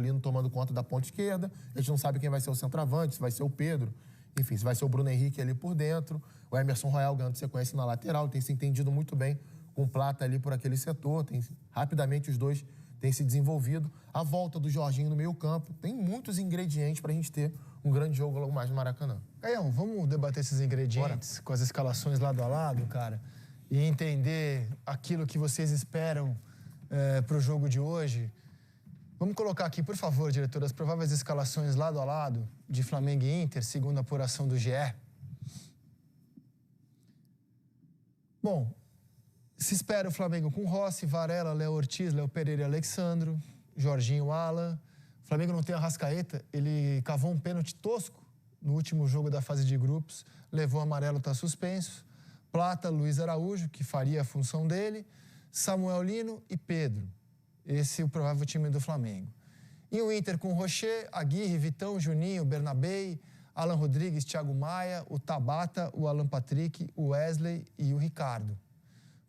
Lino tomando conta da ponta esquerda. A gente não sabe quem vai ser o centroavante, se vai ser o Pedro, enfim, se vai ser o Bruno Henrique ali por dentro. O Emerson Royal ganhando sequência na lateral, tem se entendido muito bem com o Plata ali por aquele setor. Rapidamente os dois têm se desenvolvido. A volta do Jorginho no meio campo. Tem muitos ingredientes para a gente ter um grande jogo logo mais no Maracanã. Caião, vamos debater esses ingredientes com as escalações lado a lado, cara, e entender aquilo que vocês esperam para o jogo de hoje. Vamos colocar aqui, por favor, diretor, as prováveis escalações lado a lado de Flamengo e Inter, segundo a apuração do GE. Bom, se espera o Flamengo com Rossi, Varela, Léo Ortiz, Léo Pereira e Alexandro, Jorginho, Alan. O Flamengo não tem Arrascaeta, ele cavou um pênalti tosco no último jogo da fase de grupos, levou amarelo, está suspenso. Plata, Luiz Araújo, que faria a função dele, Samuel Lino e Pedro. Esse é o provável time do Flamengo. E o Inter com Rocher, Aguirre, Vitão, Juninho, Bernabei, Alan Rodrigues, Thiago Maia, o Tabata, o Alan Patrick, o Wesley e o Ricardo.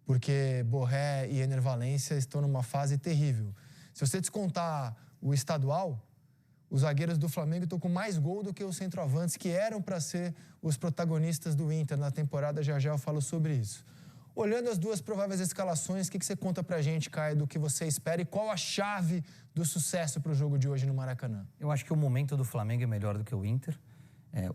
Porque Borré e Ener Valencia estão numa fase terrível. Se você descontar o estadual, os zagueiros do Flamengo estão com mais gol do que os centroavantes, que eram para ser os protagonistas do Inter na temporada. Já eu falo sobre isso. Olhando as duas prováveis escalações, o que você conta pra gente, Caio, do que você espera e qual a chave do sucesso para o jogo de hoje no Maracanã? Eu acho que o momento do Flamengo é melhor do que o Inter.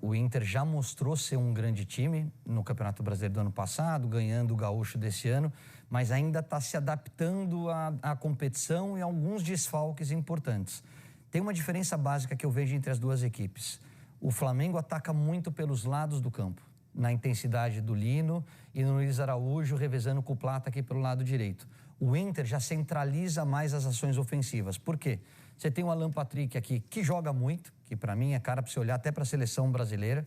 O Inter já mostrou ser um grande time no Campeonato Brasileiro do ano passado, ganhando o Gaúcho desse ano, mas ainda está se adaptando à competição e a alguns desfalques importantes. Tem uma diferença básica que eu vejo entre as duas equipes. O Flamengo ataca muito pelos lados do campo, na intensidade do Lino e no Luiz Araújo, revezando com o Plata aqui pelo lado direito. O Inter já centraliza mais as ações ofensivas. Por quê? Você tem o Alan Patrick aqui, que joga muito, que para mim é cara para você olhar até para a seleção brasileira.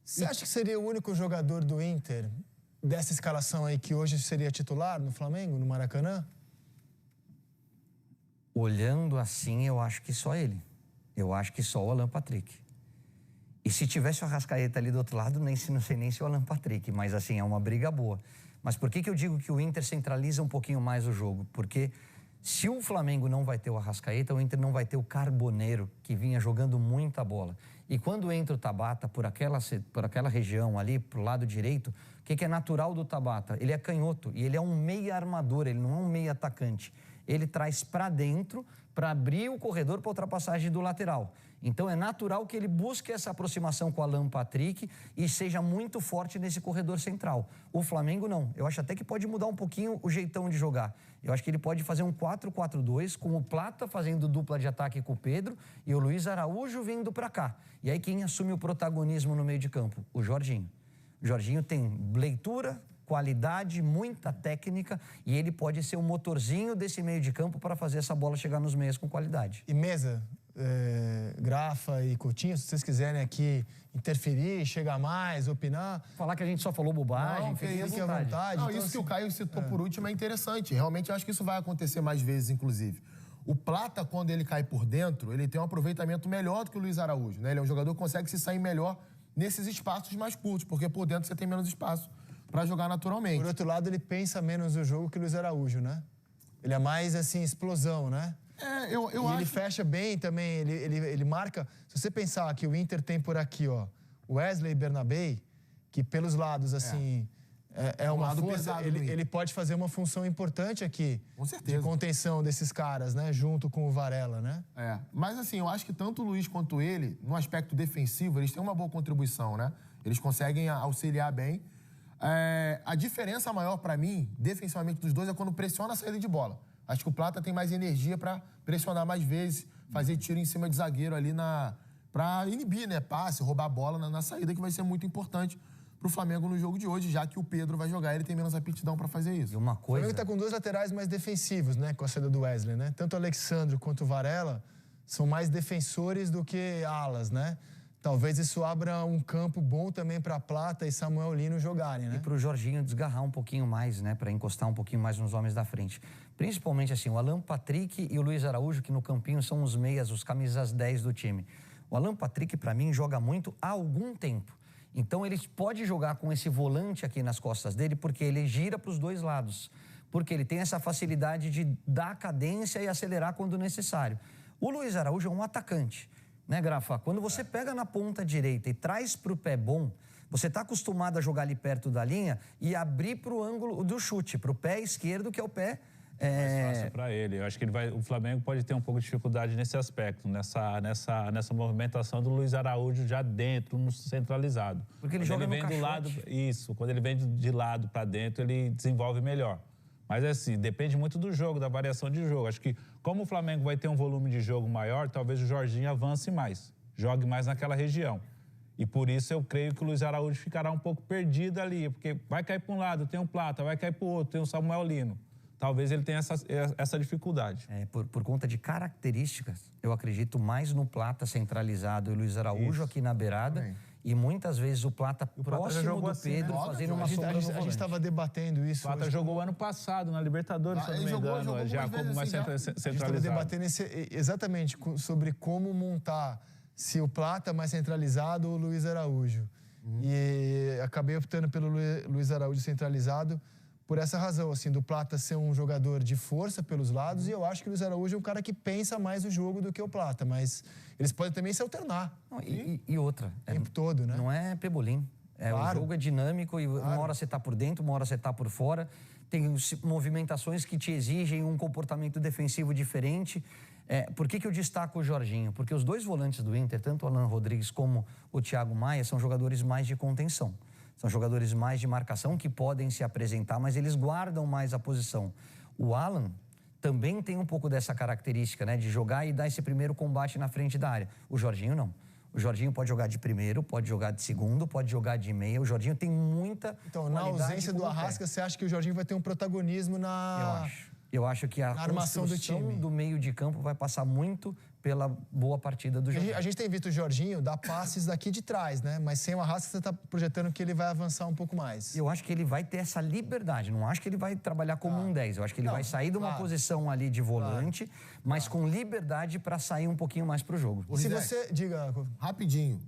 Você acha que seria o único jogador do Inter dessa escalação aí que hoje seria titular no Flamengo, no Maracanã? Olhando assim, eu acho que só ele. Eu acho que só o Alan Patrick. E se tivesse o Arrascaeta ali do outro lado, não sei nem se o Alan Patrick, mas assim, é uma briga boa. Mas por que eu digo que o Inter centraliza um pouquinho mais o jogo? Porque se o Flamengo não vai ter o Arrascaeta, o Inter não vai ter o Carboneiro, que vinha jogando muita bola. E quando entra o Tabata por aquela região ali, pro lado direito, o que é natural do Tabata? Ele é canhoto e ele é um meia armador, ele não é um meia atacante. Ele traz para dentro para abrir o corredor para ultrapassagem do lateral. Então é natural que ele busque essa aproximação com o Alan Patrick e seja muito forte nesse corredor central. O Flamengo não. Eu acho até que pode mudar um pouquinho o jeitão de jogar. Eu acho que ele pode fazer um 4-4-2 com o Plata fazendo dupla de ataque com o Pedro e o Luiz Araújo vindo para cá. E aí quem assume o protagonismo no meio de campo? O Jorginho. O Jorginho tem leitura, qualidade, muita técnica e ele pode ser o motorzinho desse meio de campo para fazer essa bola chegar nos meias com qualidade. E mesa, Grafa e Coutinho, se vocês quiserem aqui interferir, chegar mais, opinar... Falar que a gente só falou bobagem, fique à vontade. Não, então, isso que o Caio citou por último é interessante. Realmente eu acho que isso vai acontecer mais vezes, inclusive. O Plata, quando ele cai por dentro, ele tem um aproveitamento melhor do que o Luiz Araújo, né? Ele é um jogador que consegue se sair melhor nesses espaços mais curtos, porque por dentro você tem menos espaço para jogar naturalmente. Por outro lado, ele pensa menos o jogo que o Luiz Araújo, né? Ele é mais, assim, explosão, né? Eu acho... ele fecha bem também, ele marca... Se você pensar que o Inter tem por aqui, ó, Wesley e Bernabei, que pelos lados, assim, é uma força, ele pode fazer uma função importante aqui. Com certeza. De contenção desses caras, né? Junto com o Varela, né? Mas assim, eu acho que tanto o Luiz quanto ele, no aspecto defensivo, eles têm uma boa contribuição, né? Eles conseguem auxiliar bem. A diferença maior para mim, defensivamente dos dois, é quando pressiona a saída de bola. Acho que o Plata tem mais energia para pressionar mais vezes, fazer tiro em cima de zagueiro ali para inibir, né? Passe, roubar a bola na saída, que vai ser muito importante pro Flamengo no jogo de hoje, já que o Pedro vai jogar, ele tem menos aptidão para fazer isso. E uma coisa... O Flamengo tá com dois laterais mais defensivos, né? Com a saída do Wesley, né? Tanto o Alexandre quanto o Varela são mais defensores do que alas, né? Talvez isso abra um campo bom também para Plata e Samuel Lino jogarem, né? E para o Jorginho desgarrar um pouquinho mais, né? Para encostar um pouquinho mais nos homens da frente. Principalmente assim, o Alan Patrick e o Luiz Araújo, que no campinho são os meias, os camisas 10 do time. O Alan Patrick, para mim, joga muito há algum tempo. Então ele pode jogar com esse volante aqui nas costas dele, porque ele gira para os dois lados. Porque ele tem essa facilidade de dar cadência e acelerar quando necessário. O Luiz Araújo é um atacante, né, Grafa? Quando você pega na ponta direita e traz para o pé bom, você está acostumado a jogar ali perto da linha e abrir para o ângulo do chute, para o pé esquerdo, que é o pé... Mais fácil para ele. Eu acho que o Flamengo pode ter um pouco de dificuldade nesse aspecto, nessa movimentação do Luiz Araújo já dentro, no centralizado. Porque ele joga no caixote. Do lado, isso, quando ele vem de lado para dentro, ele desenvolve melhor. Mas assim, depende muito do jogo, da variação de jogo. Acho que como o Flamengo vai ter um volume de jogo maior, talvez o Jorginho avance mais, jogue mais naquela região. E por isso eu creio que o Luiz Araújo ficará um pouco perdido ali, porque vai cair para um lado, tem um Plata, vai cair para o outro, tem um Samuel Lino. Talvez ele tenha essa dificuldade. Por conta de características, eu acredito mais no Plata centralizado e o Luiz Araújo aqui na beirada. Também. E muitas vezes o Plata próximo do Pedro, né? Fazendo uma sombra no volante. A gente estava debatendo isso. O Plata jogou ano passado na Libertadores, se eu não me engano, já como mais centralizado. A gente estava debatendo exatamente sobre como montar, se o Plata mais centralizado ou o Luiz Araújo. E acabei optando pelo Luiz Araújo centralizado, por essa razão, assim, do Plata ser um jogador de força pelos lados, e eu acho que o Luiz Araújo é um cara que pensa mais o jogo do que o Plata, mas eles podem também se alternar. Não, e outra... O tempo todo, né? Não é pebolim. Claro. O jogo é dinâmico e uma hora você está por dentro, uma hora você está por fora. Tem movimentações que te exigem um comportamento defensivo diferente. Por que eu destaco o Jorginho? Porque os dois volantes do Inter, tanto o Alan Rodrigues como o Thiago Maia, são jogadores mais de contenção. São jogadores mais de marcação que podem se apresentar, mas eles guardam mais a posição. O Alan também tem um pouco dessa característica, né? De jogar e dar esse primeiro combate na frente da área. O Jorginho não. O Jorginho pode jogar de primeiro, pode jogar de segundo, pode jogar de meia. O Jorginho tem muita Então, na ausência do Arrasca, você acha que o Jorginho vai ter um protagonismo Eu acho que a armação do time, do meio de campo vai passar muito pela boa partida do Jorginho. A gente tem visto o Jorginho dar passes daqui de trás, né? Mas sem o Arrasca, você está projetando que ele vai avançar um pouco mais. Eu acho que ele vai ter essa liberdade. Não acho que ele vai trabalhar como um 10. Eu acho que ele vai sair de uma posição ali de volante, mas com liberdade para sair um pouquinho mais para o jogo. E se você... Diga... Rapidinho.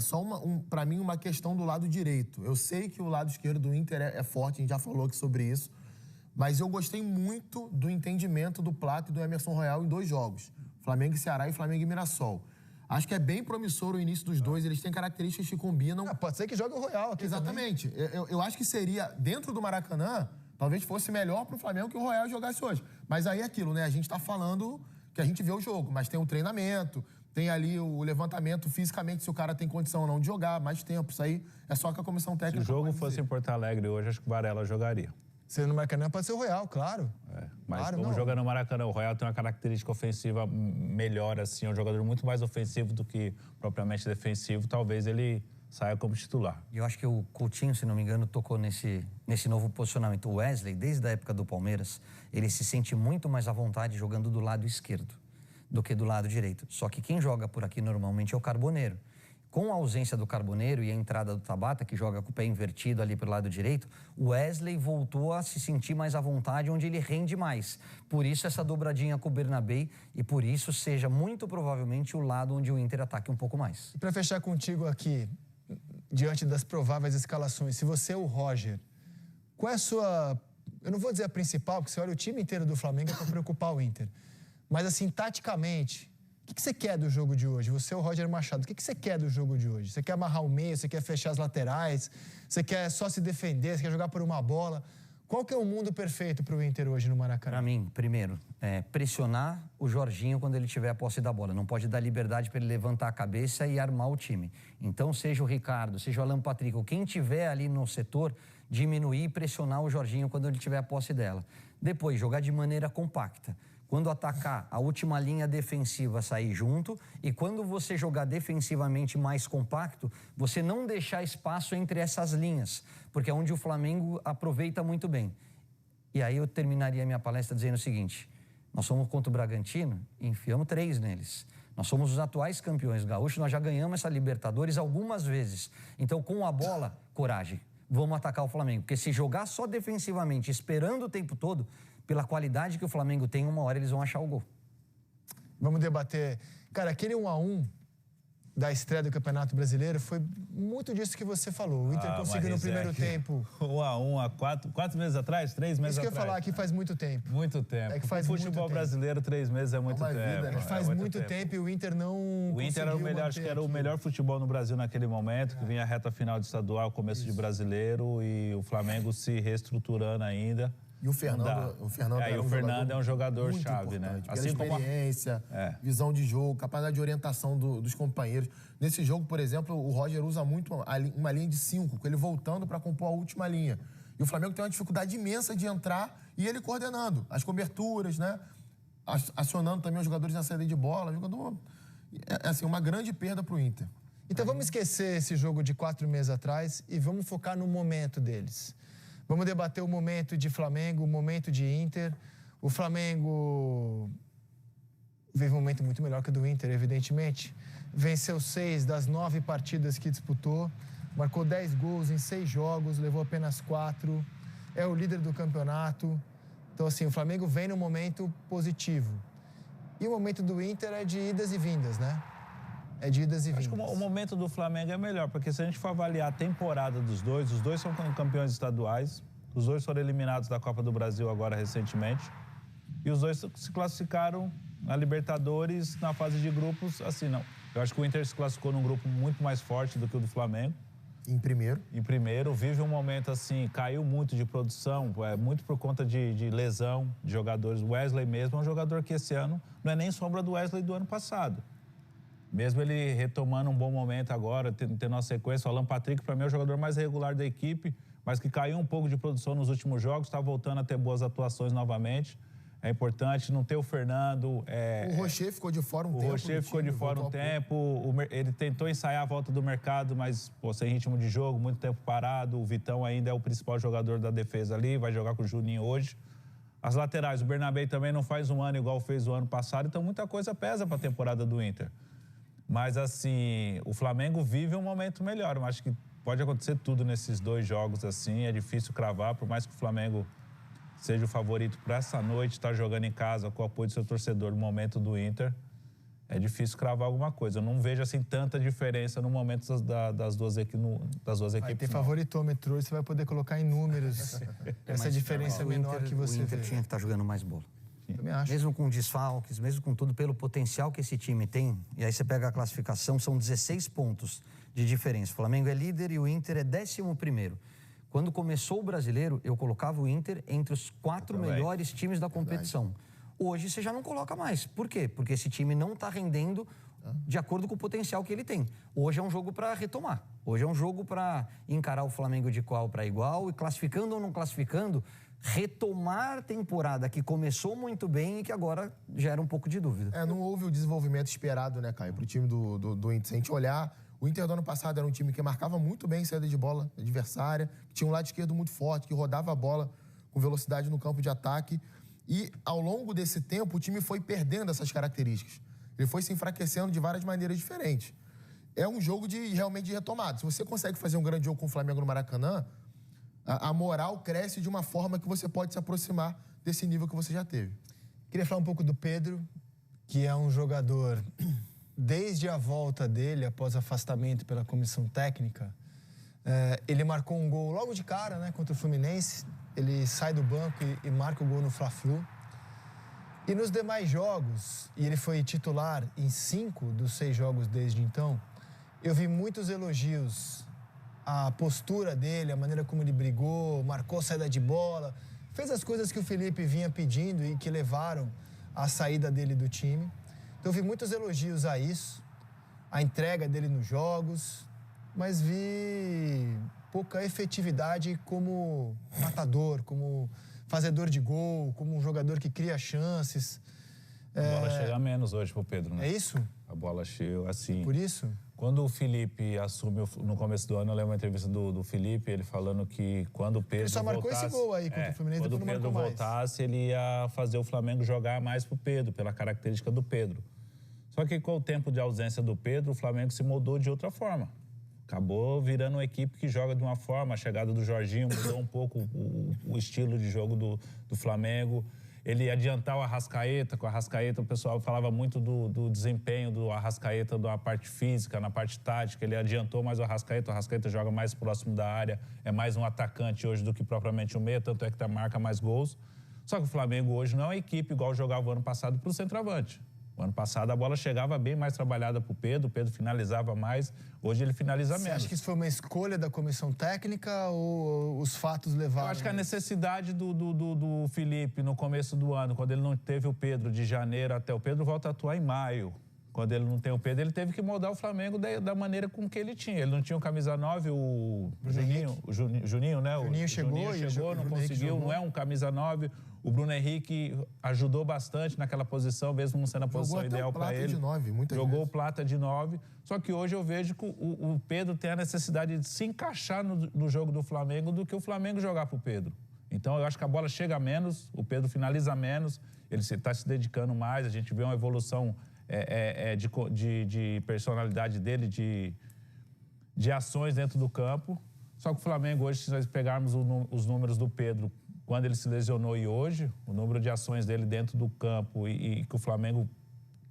Só para mim uma questão do lado direito. Eu sei que o lado esquerdo do Inter é forte, a gente já falou aqui sobre isso. Mas eu gostei muito do entendimento do Plata e do Emerson Royal em 2 jogos. Flamengo e Ceará e Flamengo e Mirassol. Acho que é bem promissor o início dos dois, eles têm características que combinam. Pode ser que jogue o Royal aqui. Exatamente. Eu acho que seria, dentro do Maracanã, talvez fosse melhor pro Flamengo que o Royal jogasse hoje. Mas aí é aquilo, né? A gente tá falando que a gente vê o jogo, mas tem um treinamento, tem ali o levantamento fisicamente, se o cara tem condição ou não de jogar, mais tempo. Isso aí é só que a comissão técnica. Se o jogo fosse em Porto Alegre hoje, acho que o Varela jogaria. Se no Maracanã pode ser o Royal, claro. Mas claro, como joga no Maracanã, o Royal tem uma característica ofensiva melhor, assim, é um jogador muito mais ofensivo do que propriamente defensivo, talvez ele saia como titular. E eu acho que o Coutinho, se não me engano, tocou nesse novo posicionamento. O Wesley, desde a época do Palmeiras, ele se sente muito mais à vontade jogando do lado esquerdo do que do lado direito. Só que quem joga por aqui normalmente é o Carboneiro. Com a ausência do Carboneiro e a entrada do Tabata, que joga com o pé invertido ali pelo lado direito, o Wesley voltou a se sentir mais à vontade, onde ele rende mais. Por isso essa dobradinha com o Bernabé e por isso seja muito provavelmente o lado onde o Inter ataque um pouco mais. E para fechar contigo aqui, diante das prováveis escalações, se você é o Roger, qual é a sua... Eu não vou dizer a principal, porque você olha o time inteiro do Flamengo é para preocupar o Inter. Mas assim, taticamente... O que você quer do jogo de hoje? Você é o Roger Machado. O que você quer do jogo de hoje? Você quer amarrar o meio? Você quer fechar as laterais? Você quer só se defender? Você quer jogar por uma bola? Qual que é o mundo perfeito para o Inter hoje no Maracanã? Para mim, primeiro, pressionar o Jorginho quando ele tiver a posse da bola. Não pode dar liberdade para ele levantar a cabeça e armar o time. Então, seja o Ricardo, seja o Alan Patrick, ou quem tiver ali no setor, diminuir e pressionar o Jorginho quando ele tiver a posse dela. Depois, jogar de maneira compacta. Quando atacar, a última linha defensiva sair junto e quando você jogar defensivamente mais compacto, você não deixar espaço entre essas linhas, porque é onde o Flamengo aproveita muito bem. E aí eu terminaria a minha palestra dizendo o seguinte: nós somos contra o Bragantino e enfiamos 3 neles. Nós somos os atuais campeões gaúchos, nós já ganhamos essa Libertadores algumas vezes. Então, com a bola, coragem. Vamos atacar o Flamengo, porque se jogar só defensivamente, esperando o tempo todo, pela qualidade que o Flamengo tem, uma hora eles vão achar o gol. Vamos debater. Cara, aquele 1-1 da estreia do Campeonato Brasileiro foi muito disso que você falou. O Inter conseguiu no primeiro tempo... 1-1 há 4 meses atrás, 3 meses atrás. Isso que eu ia falar que faz muito tempo. Muito tempo. É que faz o futebol muito brasileiro, 3 meses é muito tempo. Vida, né? Faz muito tempo e o Inter não O Inter era o melhor, acho que era o melhor futebol no Brasil naquele momento, que vinha a reta final de estadual, começo de brasileiro, e o Flamengo se reestruturando ainda. E o Fernando é um jogador chave, né? Assim como experiência, visão de jogo, capacidade de orientação dos companheiros. Nesse jogo, por exemplo, o Roger usa muito uma linha de 5, com ele voltando para compor a última linha. E o Flamengo tem uma dificuldade imensa de entrar e ele coordenando as coberturas, né? Acionando também os jogadores na saída de bola. Jogador, assim, uma grande perda para o Inter. Então vamos esquecer esse jogo de 4 meses atrás e vamos focar no momento deles. Vamos debater o momento de Flamengo, o momento de Inter. O Flamengo vive um momento muito melhor que o do Inter, evidentemente. Venceu 6 das 9 partidas que disputou. Marcou 10 gols em 6 jogos, levou apenas 4. É o líder do campeonato. Então, assim, o Flamengo vem num momento positivo. E o momento do Inter é de idas e vindas, né? É de idas e vindas. Acho que o momento do Flamengo é melhor, porque se a gente for avaliar a temporada dos dois, os dois são campeões estaduais, os dois foram eliminados da Copa do Brasil agora recentemente, e os dois se classificaram na Libertadores na fase de grupos, assim, não. Eu acho que o Inter se classificou num grupo muito mais forte do que o do Flamengo. Em primeiro, vive um momento assim, caiu muito de produção, muito por conta de lesão de jogadores. O Wesley mesmo é um jogador que esse ano não é nem sombra do Wesley do ano passado. Mesmo ele retomando um bom momento agora, tendo uma sequência, o Alan Patrick, para mim, é o jogador mais regular da equipe, mas que caiu um pouco de produção nos últimos jogos, está voltando a ter boas atuações novamente. É importante não ter o Fernando. O Rocher ficou de fora um tempo. O Rocher ficou de fora um tempo. Ele tentou ensaiar a volta do mercado, mas sem ritmo de jogo, muito tempo parado. O Vitão ainda é o principal jogador da defesa ali, vai jogar com o Juninho hoje. As laterais, o Bernabé também não faz um ano igual fez o ano passado, então muita coisa pesa para a temporada do Inter. Mas, assim, o Flamengo vive um momento melhor. Eu acho que pode acontecer tudo nesses 2 jogos, assim. É difícil cravar, por mais que o Flamengo seja o favorito para essa noite, estar jogando em casa com o apoio do seu torcedor no momento do Inter. É difícil cravar alguma coisa. Eu não vejo, assim, tanta diferença no momento das duas equipes. Vai ter favoritômetro hoje, você vai poder colocar em números essa diferença menor que você vê. O Inter tinha que estar jogando mais bola. Também acho. Mesmo com desfalques, mesmo com tudo, pelo potencial que esse time tem, e aí você pega a classificação, são 16 pontos de diferença. O Flamengo é líder e o Inter é 11º. Quando começou o Brasileiro, eu colocava o Inter entre os 4 melhores times da competição. Hoje você já não coloca mais. Por quê? Porque esse time não está rendendo de acordo com o potencial que ele tem. Hoje é um jogo para retomar. Hoje é um jogo para encarar o Flamengo de igual para igual e, classificando ou não classificando, retomar a temporada que começou muito bem e que agora gera um pouco de dúvida. Não houve o desenvolvimento esperado, né, Caio, para o time do Inter. Se a gente olhar, o Inter do ano passado era um time que marcava muito bem saída de bola adversária, que tinha um lado esquerdo muito forte, que rodava a bola com velocidade no campo de ataque. E, ao longo desse tempo, o time foi perdendo essas características. Ele foi se enfraquecendo de várias maneiras diferentes. É um jogo realmente de retomada. Se você consegue fazer um grande jogo com o Flamengo no Maracanã, a moral cresce de uma forma que você pode se aproximar desse nível que você já teve. Queria falar um pouco do Pedro, que é um jogador, desde a volta dele, após afastamento pela comissão técnica, ele marcou um gol logo de cara, né, contra o Fluminense. Ele sai do banco e marca o gol no Fla-Flu. E nos demais jogos, e ele foi titular em 5 dos 6 jogos desde então, eu vi muitos elogios à postura dele, a maneira como ele brigou, marcou saída de bola, fez as coisas que o Felipe vinha pedindo e que levaram à saída dele do time. Então eu vi muitos elogios a isso, a entrega dele nos jogos, mas vi pouca efetividade como matador, como fazedor de gol, como um jogador que cria chances. A bola chega menos hoje pro Pedro, né? É isso? A bola chega, assim... Por isso? Quando o Felipe assumiu no começo do ano, eu lembro uma entrevista do Felipe, ele falando que quando o Pedro voltasse... Ele só marcou esse gol aí contra o Fluminense, quando o Pedro voltasse, ele ia fazer o Flamengo jogar mais pro Pedro, pela característica do Pedro. Só que com o tempo de ausência do Pedro, o Flamengo se moldou de outra forma. Acabou virando uma equipe que joga de uma forma, a chegada do Jorginho mudou um pouco o estilo de jogo do Flamengo. ele adiantar o Arrascaeta. Com o Arrascaeta, o pessoal falava muito do desempenho do Arrascaeta, da parte física, na parte tática. Ele adiantou mais o Arrascaeta joga mais próximo da área, é mais um atacante hoje do que propriamente o meia, tanto é que marca mais gols. Só que o Flamengo hoje não é uma equipe igual jogava o ano passado para o centroavante. O ano passado a bola chegava bem mais trabalhada para o Pedro finalizava mais, hoje ele finaliza menos. Você acha que isso foi uma escolha da comissão técnica ou os fatos levaram? Eu acho que a necessidade do Felipe no começo do ano, quando ele não teve o Pedro de janeiro até o Pedro volta a atuar em maio. Quando ele não tem o Pedro, ele teve que moldar o Flamengo da maneira com que ele tinha. Ele não tinha o camisa 9, o Juninho, né? Juninho chegou, não conseguiu, não é um camisa 9. O Bruno Henrique ajudou bastante naquela posição, mesmo não sendo a posição ideal para ele. Jogou o Plata de 9. Só que hoje eu vejo que o Pedro tem a necessidade de se encaixar no jogo do Flamengo do que o Flamengo jogar para o Pedro. Então eu acho que a bola chega menos, o Pedro finaliza menos, ele está se dedicando mais, a gente vê uma evolução de personalidade dele, de ações dentro do campo. Só que o Flamengo hoje, se nós pegarmos os números do Pedro, quando ele se lesionou e hoje, o número de ações dele dentro do campo e que o Flamengo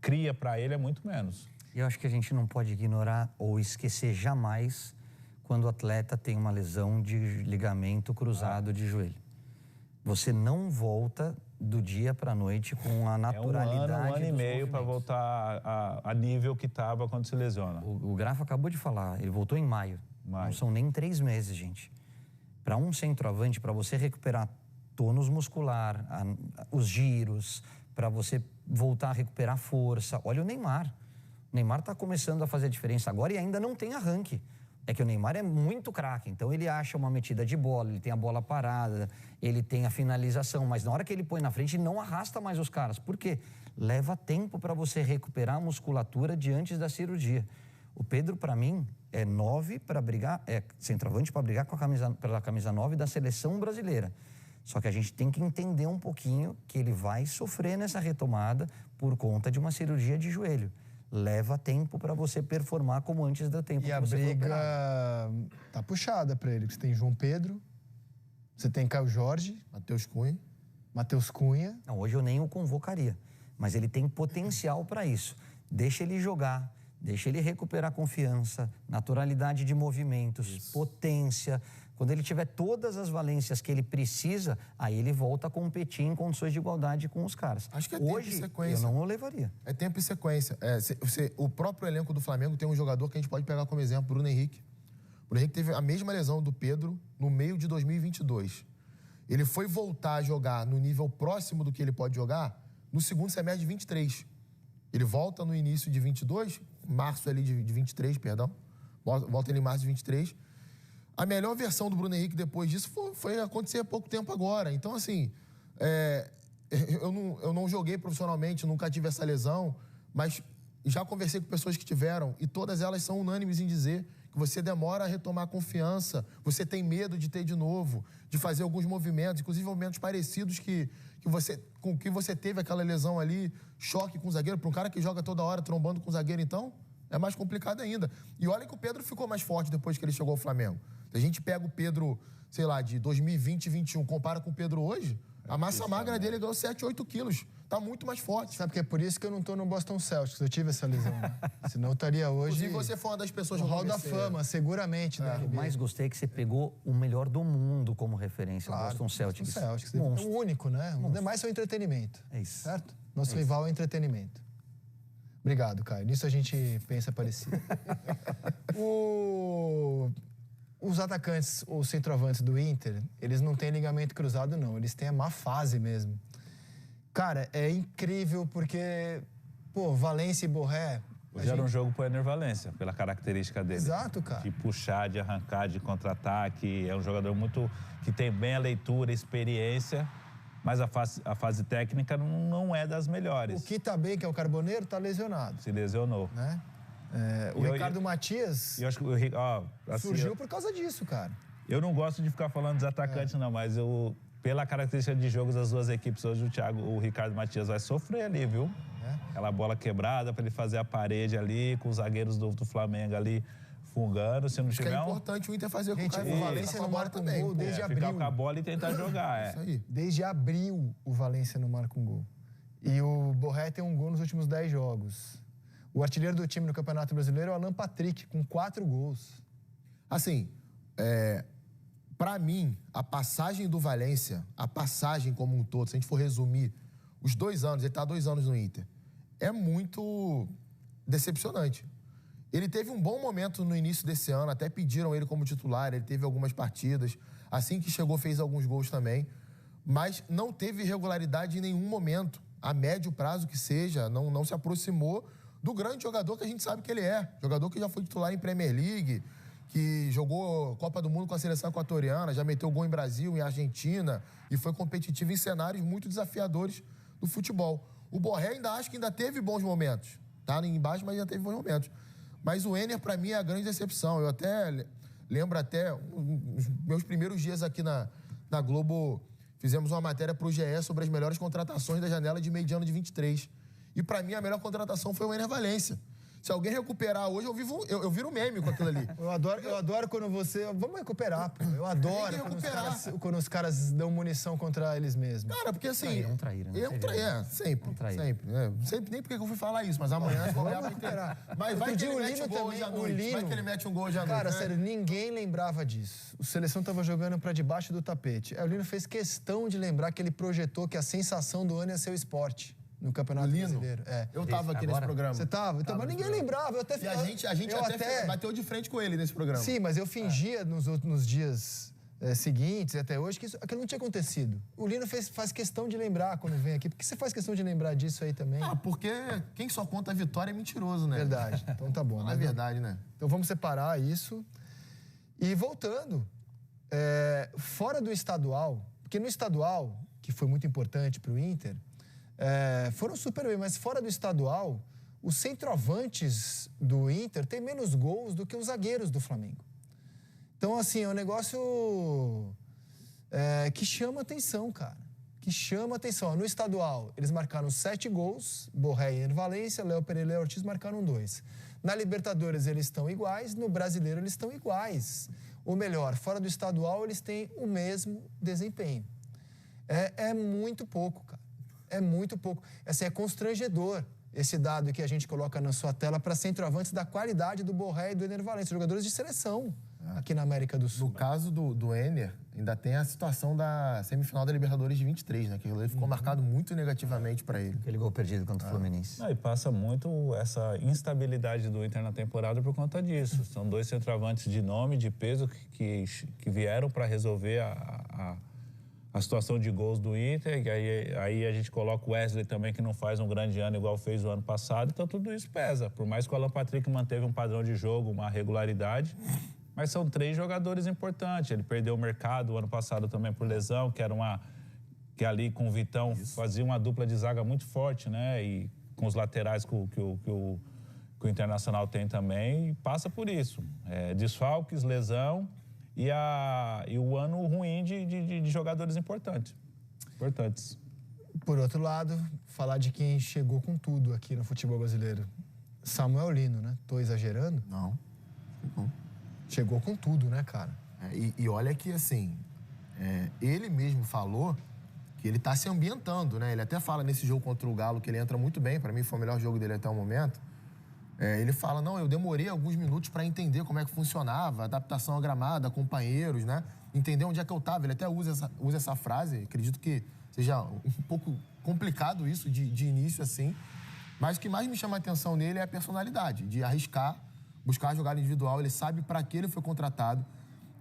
cria para ele é muito menos. Eu acho que a gente não pode ignorar ou esquecer jamais quando o atleta tem uma lesão de ligamento cruzado de joelho. Você não volta do dia para a noite com a naturalidade. Um ano e meio para voltar a nível que estava quando se lesiona. O Grafa acabou de falar, ele voltou em maio. Não são nem 3 meses, gente. Para um centroavante, para você recuperar tônus muscular, os giros, para você voltar a recuperar força. Olha o Neymar. O Neymar está começando a fazer a diferença agora e ainda não tem arranque. É que o Neymar é muito craque, então ele acha uma metida de bola, ele tem a bola parada, ele tem a finalização, mas na hora que ele põe na frente, não arrasta mais os caras. Por quê? Leva tempo para você recuperar a musculatura de antes da cirurgia. O Pedro, para mim, é 9 para brigar, é centroavante para brigar pela camisa 9 da seleção brasileira. Só que a gente tem que entender um pouquinho que ele vai sofrer nessa retomada por conta de uma cirurgia de joelho. Leva tempo para você performar como antes do tempo que você for operado. E a briga tá puxada para ele. Você tem João Pedro, você tem Caio Jorge, Matheus Cunha. Não, hoje eu nem o convocaria, mas ele tem potencial para isso. Deixa ele jogar, deixa ele recuperar confiança, naturalidade de movimentos, potência. Quando ele tiver todas as valências que ele precisa, aí ele volta a competir em condições de igualdade com os caras. Acho que é hoje, tempo e sequência. Eu não o levaria. É tempo e sequência. O próprio elenco do Flamengo tem um jogador que a gente pode pegar como exemplo, Bruno Henrique. O Bruno Henrique teve a mesma lesão do Pedro no meio de 2022. Ele foi voltar a jogar no nível próximo do que ele pode jogar no segundo semestre de 23. Ele volta no início de 22, março ali de 23, perdão. Volta ele em março de 23. A melhor versão do Bruno Henrique depois disso foi acontecer há pouco tempo agora. Então, assim, eu não joguei profissionalmente, nunca tive essa lesão, mas já conversei com pessoas que tiveram e todas elas são unânimes em dizer que você demora a retomar a confiança, você tem medo de ter de novo, de fazer alguns movimentos, inclusive movimentos parecidos com que você teve aquela lesão ali, choque com o zagueiro, para um cara que joga toda hora trombando com o zagueiro, então, é mais complicado ainda. E olha que o Pedro ficou mais forte depois que ele chegou ao Flamengo. Se a gente pega o Pedro, sei lá, de 2020 e 2021, compara com o Pedro hoje, a massa magra dele ganhou 7, 8 quilos. Tá muito mais forte. Sabe que é por isso que eu não tô no Boston Celtics. Eu tive essa lesão, né? Senão eu estaria hoje... Inclusive, você foi uma das pessoas... No Hall da Fama, seguramente, né? O mais gostei é que você pegou o melhor do mundo como referência, claro, o Boston Celtics. Boston Celtics. É o único, né? O demais é o entretenimento. É isso. Certo? Nosso rival é entretenimento. Obrigado, Caio. Nisso a gente pensa parecido. Os atacantes, os centroavantes do Inter, eles não têm ligamento cruzado, não. Eles têm a má fase mesmo. Cara, é incrível porque, Valência e Borré... Hoje era um jogo pro Ener Valencia, pela característica dele. Exato, cara. De puxar, de arrancar, de contra-ataque. É um jogador que tem bem a leitura, a experiência, mas a fase técnica não é das melhores. O que tá bem, que é o Carboneiro, tá lesionado. Se lesionou. Né? O Ricardo Matias surgiu por causa disso, cara. Eu não gosto de ficar falando dos atacantes, não, mas pela característica de jogos das duas equipes hoje, o Ricardo Matias vai sofrer ali, viu? Aquela bola quebrada para ele fazer a parede ali, com os zagueiros do Flamengo ali com o Gano, se não Acho que tiver é importante o Inter fazer com o Gente, Caio o Vidal. Valência Tá não com a bola marca um também, gol pô. desde ficar abril. com a bola e tentar jogar. Isso aí. Desde abril, o Valência não marca um gol. E o Borré tem um gol nos últimos 10 jogos. O artilheiro do time no Campeonato Brasileiro é o Alan Patrick, com 4 gols. Assim, pra mim, a passagem do Valência, a passagem como um todo, se a gente for resumir, os 2 anos, ele tá há 2 anos no Inter, é muito decepcionante. Ele teve um bom momento no início desse ano, até pediram ele como titular, ele teve algumas partidas. Assim que chegou, fez alguns gols também. Mas não teve regularidade em nenhum momento. A médio prazo que seja, não se aproximou do grande jogador que a gente sabe que ele é. Jogador que já foi titular em Premier League, que jogou Copa do Mundo com a seleção equatoriana, já meteu gol em Brasil, em Argentina, e foi competitivo em cenários muito desafiadores do futebol. O Borré acho que ainda teve bons momentos. Tá embaixo, mas já teve bons momentos. Mas o Enner, pra mim, é a grande decepção. Eu até lembro os meus primeiros dias aqui na Globo, fizemos uma matéria pro GE sobre as melhores contratações da janela de meio de ano de 23. E pra mim, a melhor contratação foi o Enner Valência. Se alguém recuperar hoje, eu viro meme com aquilo ali. Eu adoro quando você... Vamos recuperar, pô. Eu adoro quando os caras dão munição contra eles mesmos. Cara, porque assim... É um traíra, né? Sempre. Sempre. Nem porque eu fui falar isso, mas amanhã eu vou recuperar. Mas vai que ele mete um gol hoje à noite. Vai que ele mete um gol hoje à noite. Cara, sério, ninguém lembrava disso. O Seleção tava jogando pra debaixo do tapete. Aí o Lino fez questão de lembrar que ele projetou que a sensação do ano ia ser o esporte. No Campeonato Brasileiro. Eu tava aqui nesse programa. Você tava? Então, mas ninguém lembrava. E a gente até bateu de frente com ele nesse programa. Sim, mas eu fingia nos dias seguintes, até hoje, que aquilo não tinha acontecido. O Lino faz questão de lembrar quando vem aqui. Por que você faz questão de lembrar disso aí também? Porque quem só conta a vitória é mentiroso, né? Verdade. Então tá bom. Não é verdade, né? Então vamos separar isso. E voltando, fora do estadual, porque no estadual, que foi muito importante para o Inter, foram super bem, mas fora do estadual, os centroavantes do Inter têm menos gols do que os zagueiros do Flamengo. Então, assim, é um negócio que chama atenção, cara. Que chama atenção. No estadual, eles marcaram 7 gols, Borré e Enner Valência, Léo Pereira e Léo Ortiz marcaram 2. Na Libertadores, eles estão iguais, no Brasileiro, eles estão iguais. Ou melhor, fora do estadual, eles têm o mesmo desempenho. É muito pouco, cara. É muito pouco. Assim, é constrangedor esse dado que a gente coloca na sua tela para centroavantes da qualidade do Borré e do Enner Valência, jogadores de seleção aqui na América do Sul. No caso do Enner, ainda tem a situação da semifinal da Libertadores de 23, né? Que ele ficou marcado muito negativamente para ele. Aquele gol perdido contra o Fluminense. E passa muito essa instabilidade do Inter na temporada por conta disso. São 2 centroavantes de nome, de peso, que vieram para resolver a situação de gols do Inter, e aí a gente coloca o Wesley também, que não faz um grande ano igual fez o ano passado, então tudo isso pesa. Por mais que o Alan Patrick manteve um padrão de jogo, uma regularidade, mas são 3 jogadores importantes. Ele perdeu o mercado o ano passado também por lesão, que ali com o Vitão fazia uma dupla de zaga muito forte, né? E com os laterais que o Internacional tem também, e passa por isso. Desfalques, lesão... E o ano ruim de jogadores importantes. Por outro lado, falar de quem chegou com tudo aqui no futebol brasileiro. Samuel Lino, né? Tô exagerando? Não. Chegou com tudo, né, cara? E olha que, assim, ele mesmo falou que ele tá se ambientando, né? Ele até fala nesse jogo contra o Galo que ele entra muito bem. Para mim, foi o melhor jogo dele até o momento. Ele fala, eu demorei alguns minutos para entender como é que funcionava, adaptação ao gramado, a companheiros, né? Entender onde é que eu estava. Ele até usa essa frase, acredito que seja um pouco complicado isso de início, assim. Mas o que mais me chama a atenção nele é a personalidade, de arriscar, buscar a jogada individual. Ele sabe para que ele foi contratado.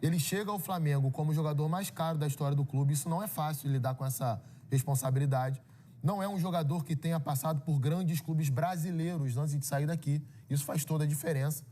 Ele chega ao Flamengo como o jogador mais caro da história do clube. Isso não é fácil lidar com essa responsabilidade. Não é um jogador que tenha passado por grandes clubes brasileiros antes de sair daqui. Isso faz toda a diferença.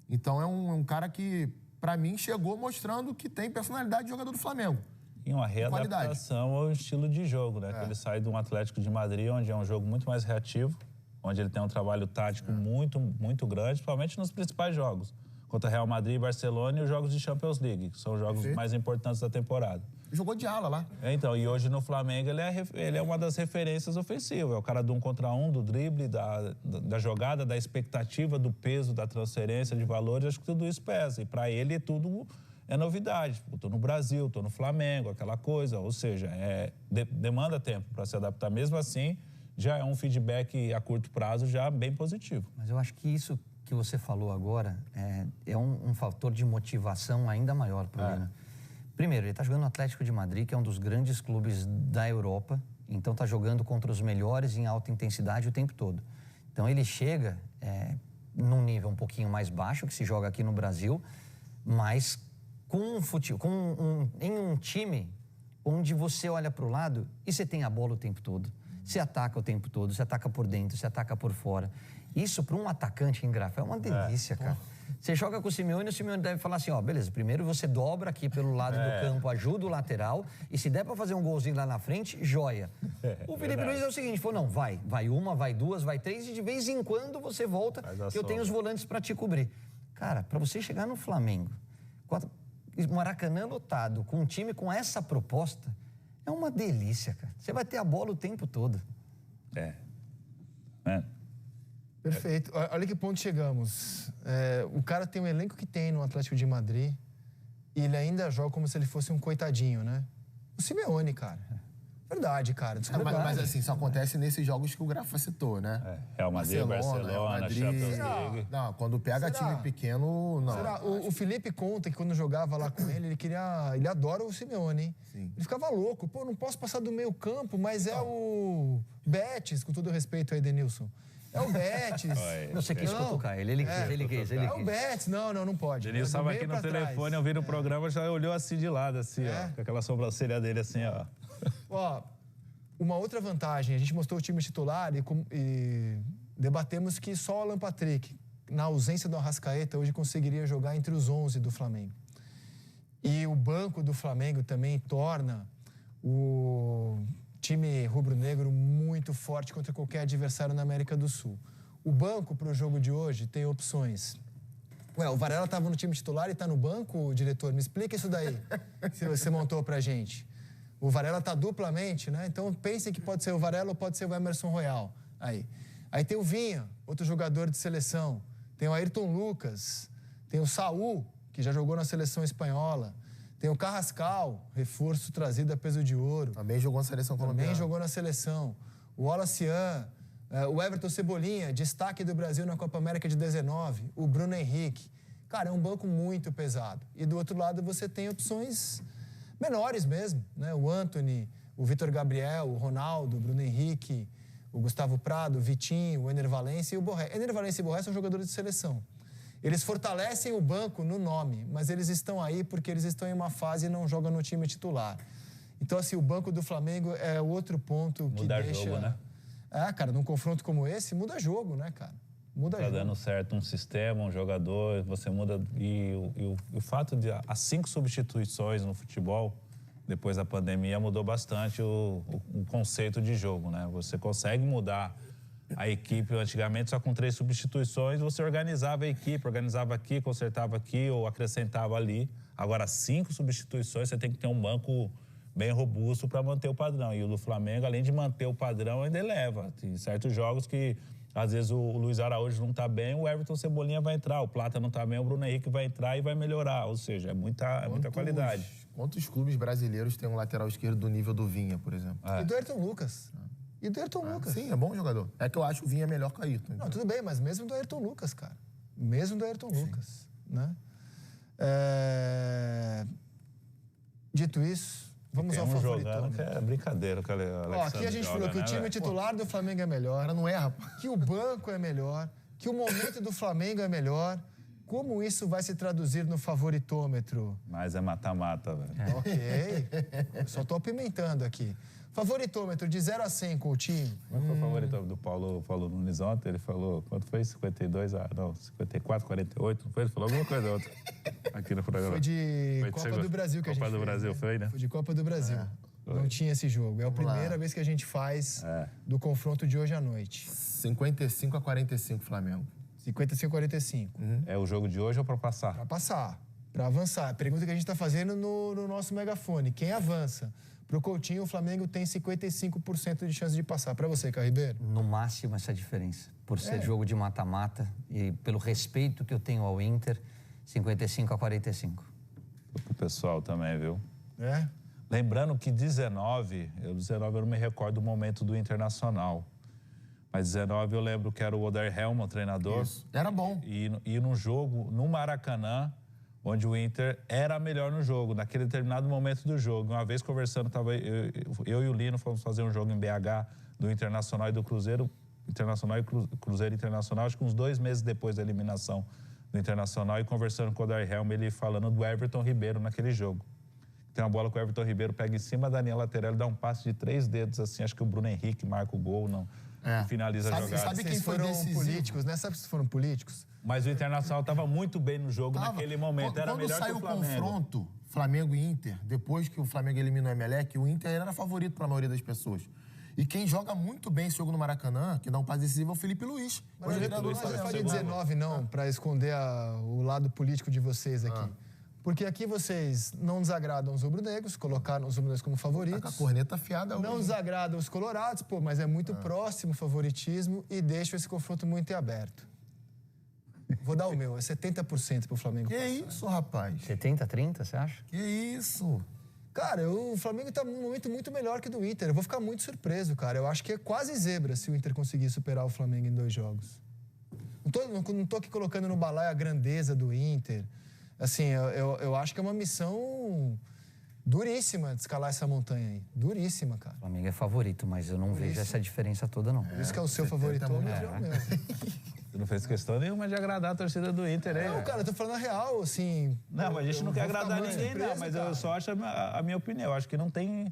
Então, é um cara que, para mim, chegou mostrando que tem personalidade de jogador do Flamengo. E uma readaptação ao estilo de jogo, né? Que ele sai de um Atlético de Madrid, onde é um jogo muito mais reativo, onde ele tem um trabalho tático muito, muito grande, principalmente nos principais jogos. Contra Real Madrid, Barcelona e os jogos de Champions League, que são os jogos mais importantes da temporada. Jogou de ala lá. Então, e hoje no Flamengo ele é uma das referências ofensivas. É o cara do 1 contra 1, do drible, da jogada, da expectativa, do peso, da transferência de valores. Acho que tudo isso pesa. E para ele tudo é novidade. Estou no Brasil, estou no Flamengo, aquela coisa. Ou seja, demanda tempo para se adaptar. Mesmo assim, já é um feedback a curto prazo já bem positivo. Mas eu acho que isso que você falou agora é um fator de motivação ainda maior para ele, né? Primeiro, ele está jogando no Atlético de Madrid, que é um dos grandes clubes da Europa. Então, está jogando contra os melhores em alta intensidade o tempo todo. Então, ele chega num nível um pouquinho mais baixo, que se joga aqui no Brasil, mas em um time onde você olha para o lado e você tem a bola o tempo todo. Você ataca o tempo todo, você ataca por dentro, você ataca por fora. Isso, para um atacante em Grafa, é uma delícia, cara. Você joga com o Simeone deve falar assim, ó, beleza, primeiro você dobra aqui pelo lado do campo, ajuda o lateral, e se der para fazer um golzinho lá na frente, joia. O Felipe Luiz é o seguinte, falou, não, vai uma, vai duas, vai três, e de vez em quando você volta, que eu tenho os volantes para te cobrir. Cara, para você chegar no Flamengo, Maracanã lotado, com um time com essa proposta, é uma delícia, cara. Você vai ter a bola o tempo todo. Perfeito. Olha que ponto chegamos. O cara tem o elenco que tem no Atlético de Madrid e ele ainda joga como se ele fosse um coitadinho, né? O Simeone, cara. Verdade, cara. Desculpa. Mas assim, isso acontece nesses jogos que o Grafa citou, né? Real Madrid, Barcelona, Champions League. Não, quando pega time pequeno, não. Será? O Felipe conta que quando jogava lá com ele, ele adora o Simeone, hein? Sim. Ele ficava louco. Pô, não posso passar do meio campo, mas é o Betis, com todo respeito a Edenilson. É o Betis. Você quis cutucar ele quis. É o Betis. Não pode. Ele estava aqui no telefone, ouvindo o programa, já olhou assim de lado, assim, ó. Com aquela sobrancelha dele, assim, ó. Ó, uma outra vantagem, a gente mostrou o time titular e debatemos que só o Alan Patrick, na ausência do Arrascaeta, hoje conseguiria jogar entre os 11 do Flamengo. E o banco do Flamengo também torna o time rubro-negro muito forte contra qualquer adversário na América do Sul. O banco para o jogo de hoje tem opções. Ué, o Varela estava no time titular e está no banco, diretor? Me explica isso daí, se você montou pra gente. O Varela está duplamente, né? Então pensem que pode ser o Varela ou pode ser o Emerson Royal. Aí tem o Vinha, outro jogador de seleção. Tem o Ayrton Lucas. Tem o Saúl, que já jogou na seleção espanhola. Tem o Carrascal, reforço trazido a peso de ouro. Também jogou na seleção colombiana. Também jogou na seleção. O Olacian, o Everton Cebolinha, destaque do Brasil na Copa América de 19. O Bruno Henrique. Cara, é um banco muito pesado. E do outro lado você tem opções menores mesmo, né? O Antony, o Vitor Gabriel, o Ronaldo, o Bruno Henrique, o Gustavo Prado, o Vitinho, o Ener Valencia e o Borré. Ener Valencia e Borré são jogadores de seleção. Eles fortalecem o banco no nome, mas eles estão aí porque eles estão em uma fase e não jogam no time titular. Então, assim, o banco do Flamengo é outro ponto que muda deixa... jogo, né? Cara, num confronto como esse, muda jogo, né, cara? Muda jogo. Tá dando certo um sistema, um jogador, você muda... E o fato de... As 5 substituições no futebol, depois da pandemia, mudou bastante o conceito de jogo, né? Você consegue mudar a equipe. Antigamente, só com 3 substituições, você organizava a equipe, organizava aqui, consertava aqui ou acrescentava ali. Agora, 5 substituições, você tem que ter um banco bem robusto para manter o padrão. E o do Flamengo, além de manter o padrão, ainda eleva. Tem certos jogos que, às vezes, o Luiz Araújo não está bem, o Everton Cebolinha vai entrar. O Plata não está bem, o Bruno Henrique vai entrar e vai melhorar. Ou seja, é muita qualidade. Quantos clubes brasileiros têm um lateral esquerdo do nível do Vinha, por exemplo? E do Ayrton Lucas. Lucas. Sim, é bom jogador. É que eu acho que o Vinha melhor que o Ayrton. Não, tudo bem, mas mesmo do Ayrton Lucas, cara. Mesmo do Ayrton Lucas, né? Dito isso, vamos ao favoritômetro. É brincadeira, cara. Aqui a gente falou que o time titular do Flamengo é melhor. Cara, não erra. Que o banco é melhor. Que o momento do Flamengo é melhor. Como isso vai se traduzir no favoritômetro? Mas é mata-mata, velho. Ok. Eu só tô apimentando aqui. Favoritômetro de 0 a 100 com o time. Qual foi o favoritômetro do Paulo Nunes ontem? Ele falou, quanto foi? 54, 48, não foi? Ele falou alguma coisa outra aqui no programa. Foi de Copa do Brasil que a gente fez. Copa do Brasil, né? Foi, né? Foi de Copa do Brasil. Não tinha esse jogo. É a primeira vez que a gente faz do confronto de hoje à noite. 55 a 45 Flamengo. 55 a 45. É o jogo de hoje ou para passar? Para passar. para avançar. A pergunta que a gente está fazendo no nosso megafone. Quem avança? Para o Coutinho, o Flamengo tem 55% de chance de passar. Para você, Carribeiro? No máximo essa diferença. Por ser jogo de mata-mata e pelo respeito que eu tenho ao Inter, 55-45. Pro pessoal também, viu? É? Lembrando que 19 eu não me recordo do momento do Internacional. Mas 19 eu lembro que era o Oder Hellmann, treinador. Isso. Era bom. E num jogo, no Maracanã, onde o Inter era melhor no jogo, naquele determinado momento do jogo. Uma vez conversando, eu e o Lino fomos fazer um jogo em BH do Internacional e do Cruzeiro. Internacional e Cruzeiro Internacional, acho que uns 2 meses depois da eliminação do Internacional, e conversando com o Oder Hellmann, ele falando do Everton Ribeiro naquele jogo. Tem uma bola que o Everton Ribeiro pega em cima da linha lateral e dá um passe de 3 dedos, assim, acho que o Bruno Henrique marca o gol, não, finaliza a jogada. Sabe quem Vocês foi foram decisivo? políticos, né? Sabe se foram políticos? Mas o Internacional estava muito bem no jogo naquele momento, era melhor que o Flamengo. Quando saiu o confronto Flamengo e Inter, depois que o Flamengo eliminou o Emelec, o Inter era favorito para a maioria das pessoas. E quem joga muito bem esse jogo no Maracanã, que dá um passe decisivo, é o Felipe Luiz. Mas não pode 19 não, para esconder o lado político de vocês aqui. Porque aqui vocês não desagradam os rubro-negros, colocaram os rubro-negros como favoritos. Tá com a corneta afiada. Não desagradam os colorados, mas é muito próximo o favoritismo e deixam esse confronto muito em aberto. Vou dar o meu, é 70% pro Flamengo Que passar. isso, rapaz? 70-30, você acha? Que isso? Cara, o Flamengo tá num momento muito melhor que o do Inter. Eu vou ficar muito surpreso, cara. Eu acho que é quase zebra se o Inter conseguir superar o Flamengo em 2 jogos. Não tô aqui colocando no balaio a grandeza do Inter. Assim, eu acho que é uma missão duríssima de escalar essa montanha aí. Duríssima, cara. O Flamengo é favorito, mas eu não vejo essa diferença toda, não. Por isso que é o seu favorito. Você não fez questão nenhuma de agradar a torcida do Inter, hein? Não, cara, eu tô falando a real, assim... Não, mas a gente não quer vou ficar agradar muito ninguém, surpreso, não. Mas cara. eu só acho a minha opinião. Eu acho que não tem...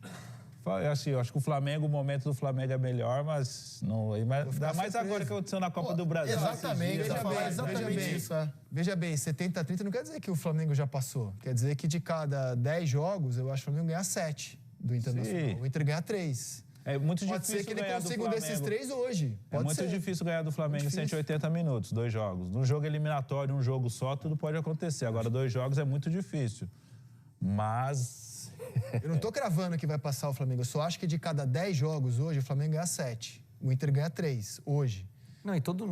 Assim, eu acho que o momento do Flamengo é melhor, mas não... Ainda mais agora que aconteceu na Copa do Brasil. Exatamente, Veja bem, exatamente isso. Veja bem, 70-30 não quer dizer que o Flamengo já passou. Quer dizer que de cada 10 jogos, eu acho que o Flamengo ganha 7 do Internacional. Sim. O Inter ganha 3. É muito Pode difícil ser que ele ganhar do consiga um Flamengo. desses 3 hoje. É Pode muito ser. difícil ganhar do Flamengo em 180 minutos, 2 jogos. Num jogo eliminatório, um jogo só, tudo pode acontecer. Agora, 2 jogos é muito difícil. Mas... Eu não tô cravando que vai passar o Flamengo. Eu só acho que de cada 10 jogos hoje, o Flamengo ganha 7. O Inter ganha 3 hoje. Não, e todos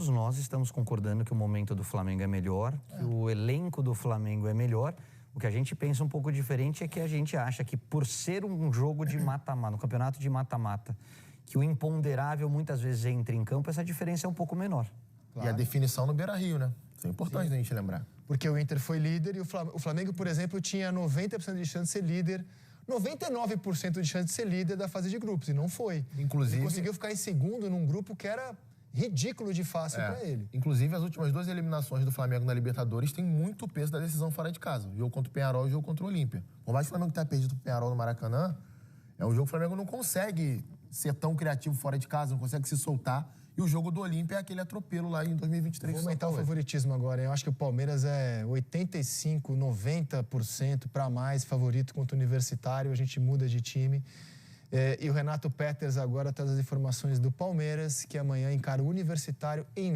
nós estamos concordando que o momento do Flamengo é melhor, que o elenco do Flamengo é melhor. O que a gente pensa um pouco diferente é que a gente acha que por ser um jogo de mata-mata, um campeonato de mata-mata, que o imponderável muitas vezes entra em campo, essa diferença é um pouco menor. E a definição no Beira-Rio, né? Isso é importante a gente lembrar. Porque o Inter foi líder e o Flamengo, por exemplo, tinha 90% de chance de ser líder, 99% de chance de ser líder da fase de grupos, e não foi. Inclusive... Ele conseguiu ficar em segundo num grupo que era ridículo de fácil pra ele. Inclusive, as últimas 2 eliminações do Flamengo na Libertadores têm muito peso da decisão fora de casa. O jogo contra o Peñarol e o jogo contra o Olímpia. Por mais que o Flamengo tenha perdido o Peñarol no Maracanã, é um jogo que o Flamengo não consegue ser tão criativo fora de casa, não consegue se soltar. E o jogo do Olímpia é aquele atropelo lá em 2023. Vou aumentar o favoritismo agora. Eu acho que o Palmeiras é 85%, 90% para mais favorito contra o Universitário. A gente muda de time. E o Renato Peters agora traz as informações do Palmeiras, que amanhã encara o Universitário em